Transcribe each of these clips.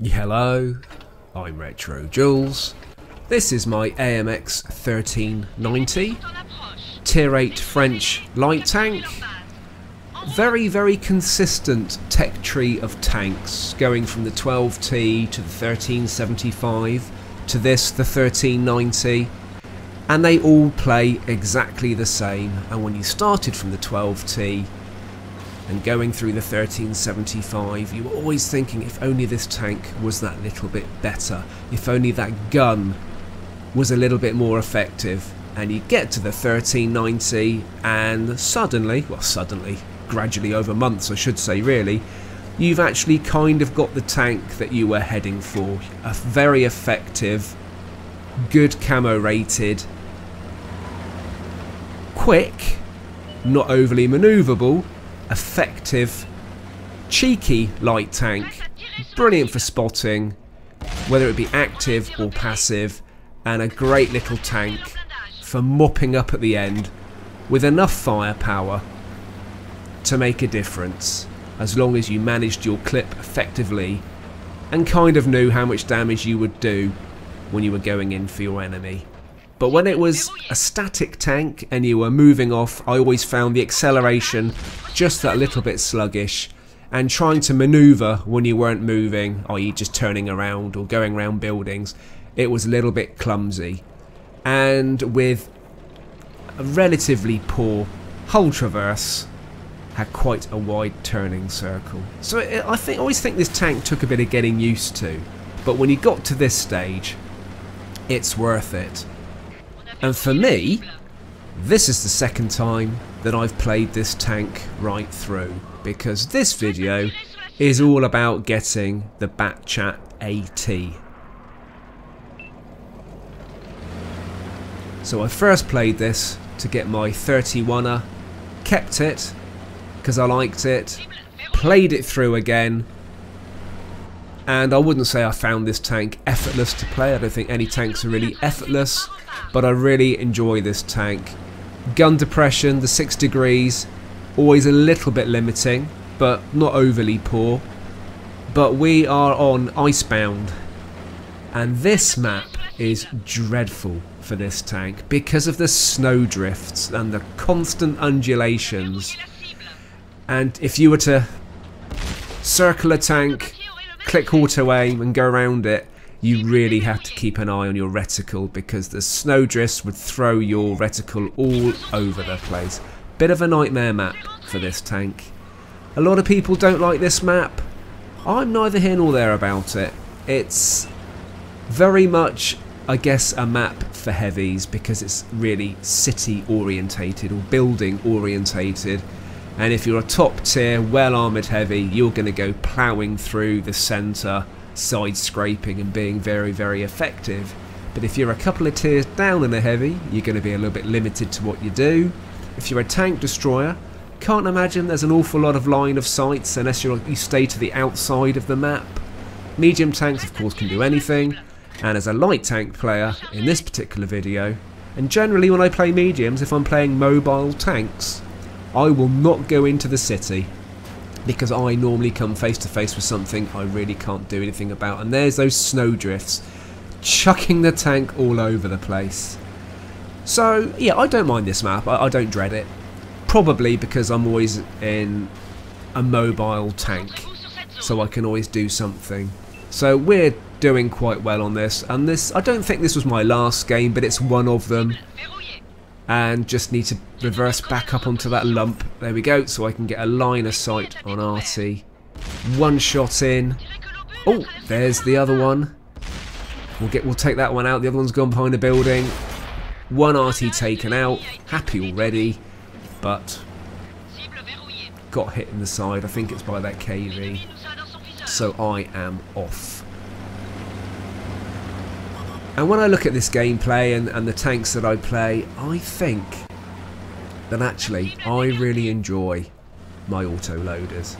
Hello, I'm RetroJules. This is my AMX 1390 Tier 8 French light tank. Very consistent tech tree of tanks, going from the 12T to the 1375 to this, the 1390, and they all play exactly the same. And when you started from the 12T and going through the 1375, you were always thinking, if only this tank was that little bit better, if only that gun was a little bit more effective. And you get to the 1390 and suddenly, gradually over months I should say really, you've actually kind of got the tank that you were heading for. A very effective, good camo rated, quick, not overly manoeuvrable, effective, cheeky light tank, brilliant for spotting, whether it be active or passive, and a great little tank for mopping up at the end with enough firepower to make a difference, as long as you managed your clip effectively and kind of knew how much damage you would do when you were going in for your enemy. But when it was a static tank and you were moving off, I always found the acceleration just that little bit sluggish, and trying to maneuver when you weren't moving, i.e. just turning around or going around buildings, it was a little bit clumsy. And with a relatively poor hull traverse, had quite a wide turning circle. So I always think this tank took a bit of getting used to, but when you got to this stage, it's worth it. And for me, this is the second time that I've played this tank right through, because this video is all about getting the Batchat AT. So I first played this to get my 31er, kept it because I liked it, played it through again, and I wouldn't say I found this tank effortless to play. I don't think any tanks are really effortless, but I really enjoy this tank. Gun depression, the 6 degrees, always a little bit limiting, but not overly poor. But we are on Icebound, and this map is dreadful for this tank because of the snow drifts and the constant undulations. And if you were to circle a tank, click auto aim and go around it, you really have to keep an eye on your reticle, because the snow drifts would throw your reticle all over the place. Bit of a nightmare map for this tank. A lot of people don't like this map. I'm neither here nor there about it. It's very much, I guess, a map for heavies, because it's really city orientated or building orientated. And if you're a top tier, well armoured heavy, you're going to go ploughing through the centre, side scraping and being very effective. But if you're a couple of tiers down in a heavy, you're going to be a little bit limited to what you do. If you're a tank destroyer, can't imagine there's an awful lot of line of sights unless you stay to the outside of the map. Medium tanks of course can do anything, and as a light tank player in this particular video, and generally when I play mediums, if I'm playing mobile tanks, I will not go into the city, because I normally come face to face with something I really can't do anything about. And there's those snow drifts chucking the tank all over the place. So yeah, I don't mind this map, I don't dread it. Probably because I'm always in a mobile tank, so I can always do something. So we're doing quite well on this, and this, I don't think this was my last game, but it's one of them. And just need to reverse back up onto that lump. There we go, so I can get a line of sight on RT. One shot in. Oh, there's the other one. We'll take that one out. The other one's gone behind a building. One RT taken out. Happy already, but got hit in the side. I think it's by that KV. So I am off. And when I look at this gameplay and the tanks that I play, I think that actually I really enjoy my auto-loaders.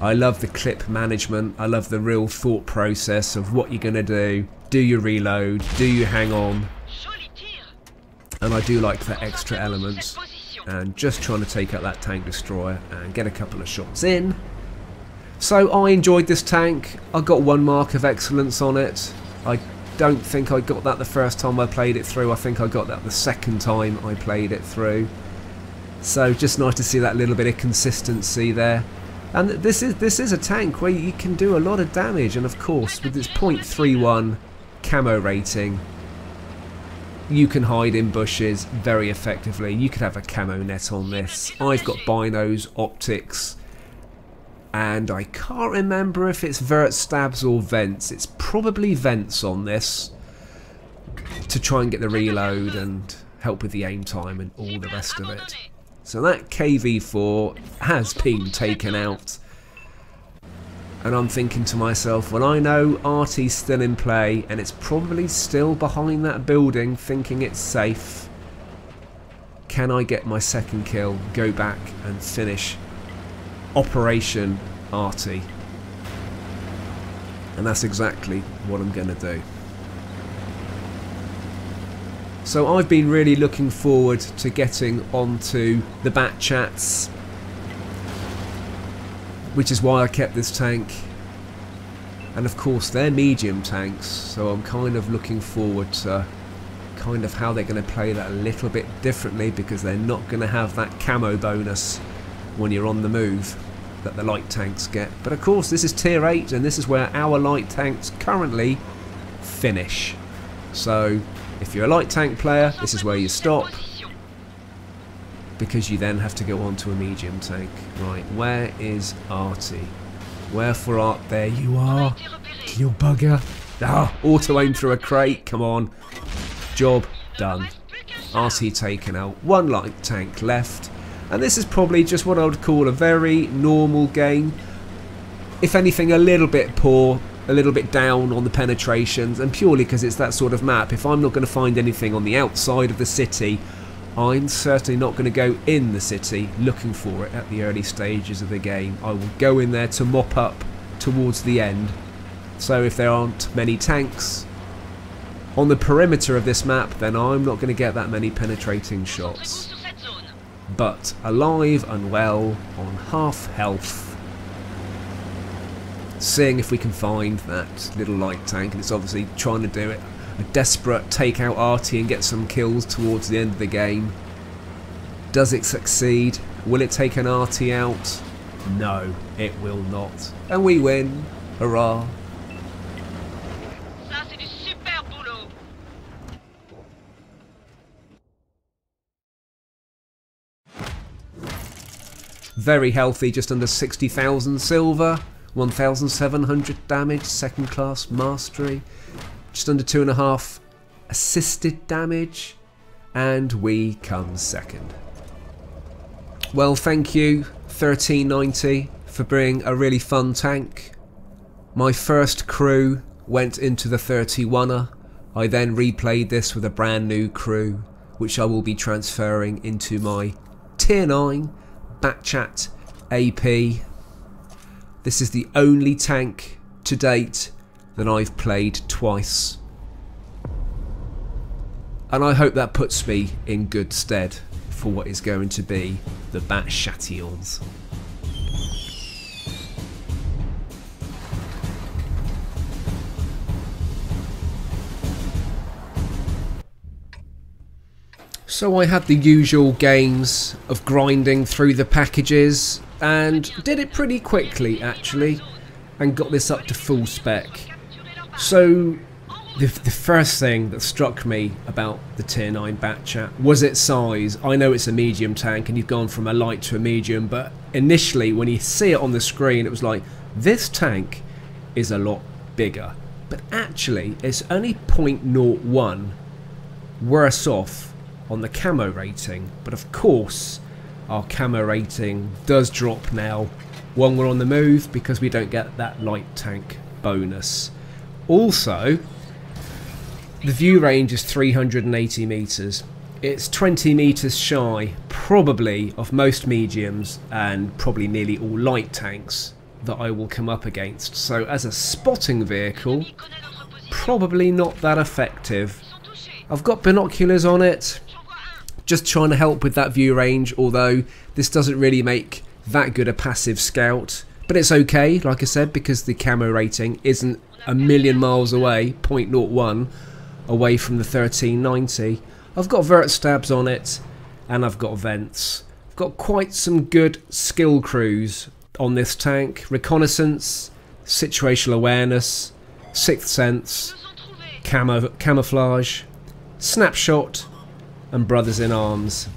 I love the clip management, I love the real thought process of what you're going to do. Do you reload? Do you hang on? And I do like the extra elements. And just trying to take out that tank destroyer and get a couple of shots in. So I enjoyed this tank. I got 1 mark of excellence on it. I don't think I got that the first time I played it through. I think I got that the second time I played it through. So just nice to see that little bit of consistency there. And this is a tank where you can do a lot of damage, and of course with its .31 camo rating you can hide in bushes very effectively. You could have a camo net on this. I've got binos, optics, and I can't remember if it's vert stabs or vents. It's probably vents on this to try and get the reload and help with the aim time and all the rest of it. So that KV4 has been taken out. And I'm thinking to myself, well, I know Artie's still in play and it's probably still behind that building thinking it's safe. Can I get my second kill, go back and finish Operation Artie? And that's exactly what I'm going to do. So I've been really looking forward to getting onto the bat chats, which is why I kept this tank. And of course they're medium tanks, so I'm kind of looking forward to kind of how they're going to play that a little bit differently, because they're not going to have that camo bonus when you're on the move that the light tanks get. But of course this is tier 8 and this is where our light tanks currently finish. So if you're a light tank player, this is where you stop, because you then have to go on to a medium tank. Right, where is Artie? Wherefore art there you are, you bugger. Ah, auto aim through a crate, come on. Job done. Artie taken out, 1 light tank left. And this is probably just what I would call a very normal game. If anything, a little bit poor, a little bit down on the penetrations, and purely because it's that sort of map. If I'm not going to find anything on the outside of the city, I'm certainly not going to go in the city looking for it at the early stages of the game. I will go in there to mop up towards the end. So if there aren't many tanks on the perimeter of this map, then I'm not going to get that many penetrating shots. But alive and well, on half health, seeing if we can find that little light tank, and it's obviously trying to do it. A desperate take out Artie and get some kills towards the end of the game. Does it succeed? Will it take an Artie out? No, it will not. And we win. Hurrah. Very healthy, just under 60,000 silver, 1,700 damage, second class mastery. Just under 2.5 assisted damage, and we come second. Well, thank you 1390 for being a really fun tank. My first crew went into the 31er. I then replayed this with a brand new crew, which I will be transferring into my tier 9 Batchat AP. This is the only tank to date that I've played twice, and I hope that puts me in good stead for what is going to be the Batchations. So I had the usual games of grinding through the packages, and did it pretty quickly actually, and got this up to full spec. So the first thing that struck me about the tier 9 Batchat was its size. I know it's a medium tank and you've gone from a light to a medium, but initially when you see it on the screen it was like, this tank is a lot bigger. But actually it's only 0.01 worse off on the camo rating. But of course our camo rating does drop now when we're on the move, because we don't get that light tank bonus. Also, the view range is 380 meters. It's 20 meters shy, probably, of most mediums and probably nearly all light tanks that I will come up against. So as a spotting vehicle, probably not that effective. I've got binoculars on it, just trying to help with that view range, although this doesn't really make that good a passive scout. But it's okay, like I said, because the camo rating isn't a million miles away, 0.01 away from the 1390. I've got vert stabs on it, and I've got vents. I've got quite some good skill crews on this tank. Reconnaissance, situational awareness, sixth sense, camouflage, snapshot, and brothers in arms.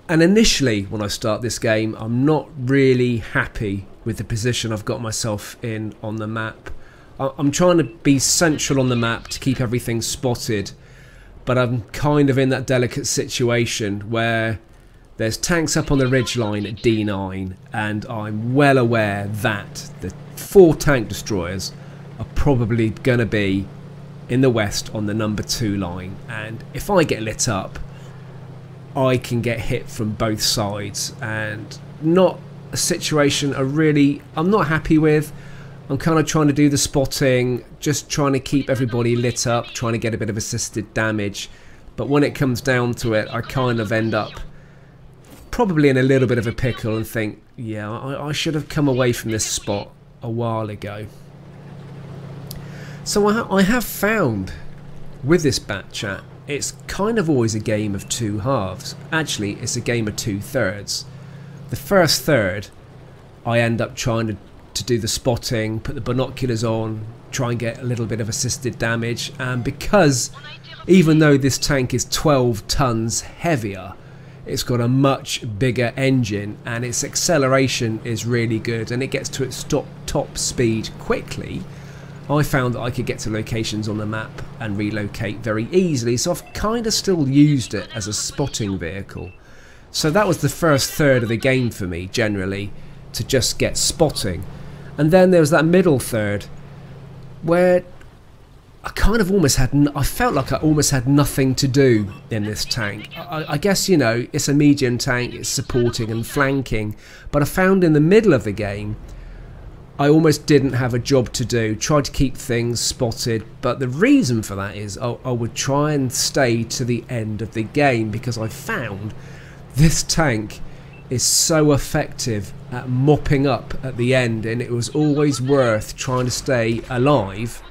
And initially, when I start this game, I'm not really happy with the position I've got myself in on the map. I'm trying to be central on the map to keep everything spotted, but I'm kind of in that delicate situation where there's tanks up on the ridgeline at D9, and I'm well aware that the 4 tank destroyers are probably going to be in the west on the number 2 line, and if I get lit up, I can get hit from both sides, and not a situation I'm not happy with. I'm kind of trying to do the spotting, just trying to keep everybody lit up, trying to get a bit of assisted damage, but when it comes down to it, I kind of end up probably in a little bit of a pickle and think, yeah, I should have come away from this spot a while ago. So I have found with this bat chat, it's kind of always a game of 2 halves. Actually, it's a game of 2 thirds. The first third, I end up trying to do the spotting, put the binoculars on, try and get a little bit of assisted damage, and because even though this tank is 12 tons heavier, it's got a much bigger engine and its acceleration is really good and it gets to its top speed quickly. I found that I could get to locations on the map and relocate very easily, so I've kind of still used it as a spotting vehicle. So that was the first third of the game for me, generally, to just get spotting. And then there was that middle third where I kind of almost had, I felt like I almost had nothing to do in this tank. I guess, you know, it's a medium tank, it's supporting and flanking, but I found in the middle of the game I almost didn't have a job to do, tried to keep things spotted, but the reason for that is I would try and stay to the end of the game because I found this tank is so effective at mopping up at the end, and it was always worth trying to stay alive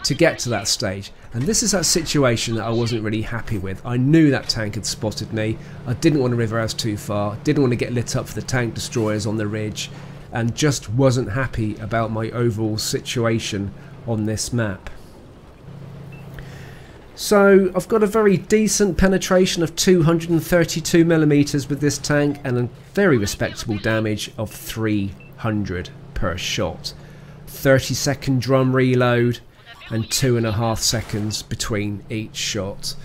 to get to that stage. And this is that situation that I wasn't really happy with. I knew that tank had spotted me, I didn't want to reverse too far, didn't want to get lit up for the tank destroyers on the ridge, and just wasn't happy about my overall situation on this map. So I've got a very decent penetration of 232mm with this tank and a very respectable damage of 300 per shot. 30-second drum reload and 2.5 seconds between each shot.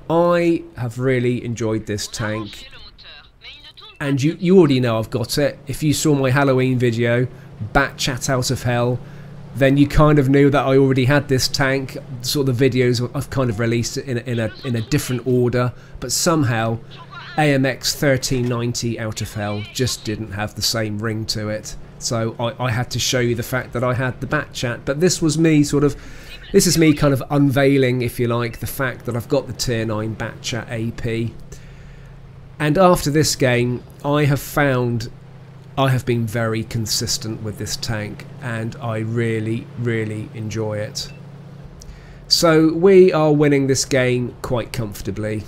I have really enjoyed this tank. And you already know I've got it. If you saw my Halloween video, Bat Chat Out of Hell, then you kind of knew that I already had this tank. Sort of the videos I've kind of released it in a different order, but somehow AMX 1390 Out of Hell just didn't have the same ring to it. So I had to show you the fact that I had the Bat Chat. But this was me this is me kind of unveiling, if you like, the fact that I've got the Tier 9 Bat Chat AP. And after this game, I have found I have been very consistent with this tank, and I really, really enjoy it. So we are winning this game quite comfortably.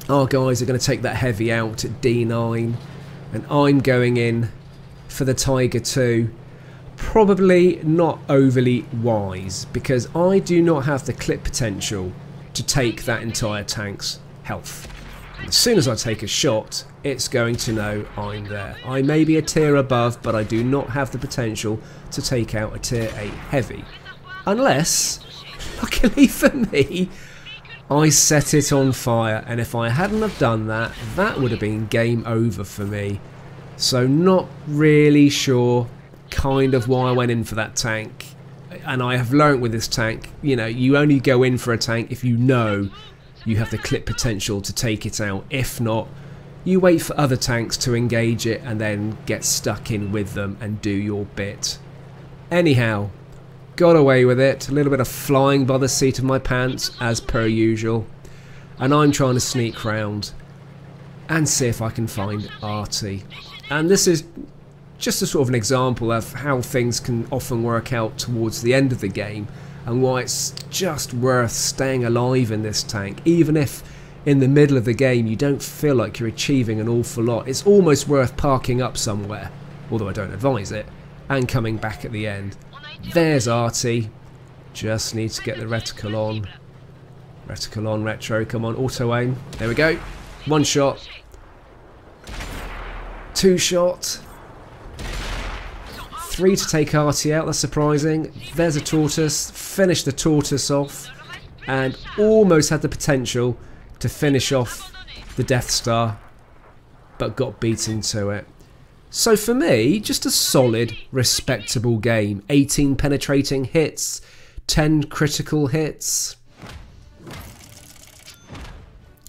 Our guys are going to take that heavy out at D9, and I'm going in for the Tiger 2. Probably not overly wise, because I do not have the clip potential to take that entire tank's health. As soon as I take a shot, it's going to know I'm there. I may be a tier above, but I do not have the potential to take out a tier 8 heavy. Unless, luckily for me, I set it on fire. And if I hadn't have done that, that would have been game over for me. So not really sure kind of why I went in for that tank. And I have learnt with this tank, you know, you only go in for a tank if you know you have the clip potential to take it out. If not, you wait for other tanks to engage it and then get stuck in with them and do your bit. Anyhow, got away with it. A little bit of flying by the seat of my pants as per usual. And I'm trying to sneak round and see if I can find Artie. And this is just a sort of an example of how things can often work out towards the end of the game, and why it's just worth staying alive in this tank. Even if in the middle of the game you don't feel like you're achieving an awful lot, it's almost worth parking up somewhere, although I don't advise it, and coming back at the end. There's Artie. Just need to get the reticle on. Reticle on, retro, come on, auto aim. There we go. 1 shot. 2 shot. 3 to take Artie out, that's surprising. There's a tortoise. Finish the tortoise off. And almost had the potential to finish off the Death Star, but got beaten to it. So for me, just a solid, respectable game. 18 penetrating hits, 10 critical hits,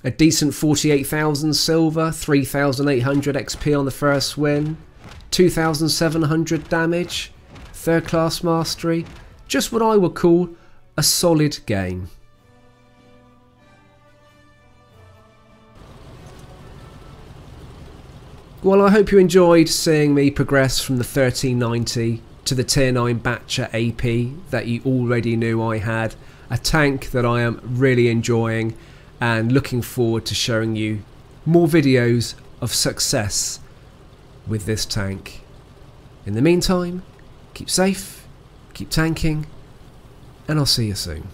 a decent 48,000 silver, 3,800 XP on the first win, 2,700 damage, 3rd class mastery. Just what I would call a solid game. Well, I hope you enjoyed seeing me progress from the 1390 to the tier 9 Batcher AP that you already knew I had. A tank that I am really enjoying and looking forward to showing you more videos of success with this tank. In the meantime, keep safe, keep tanking, and I'll see you soon.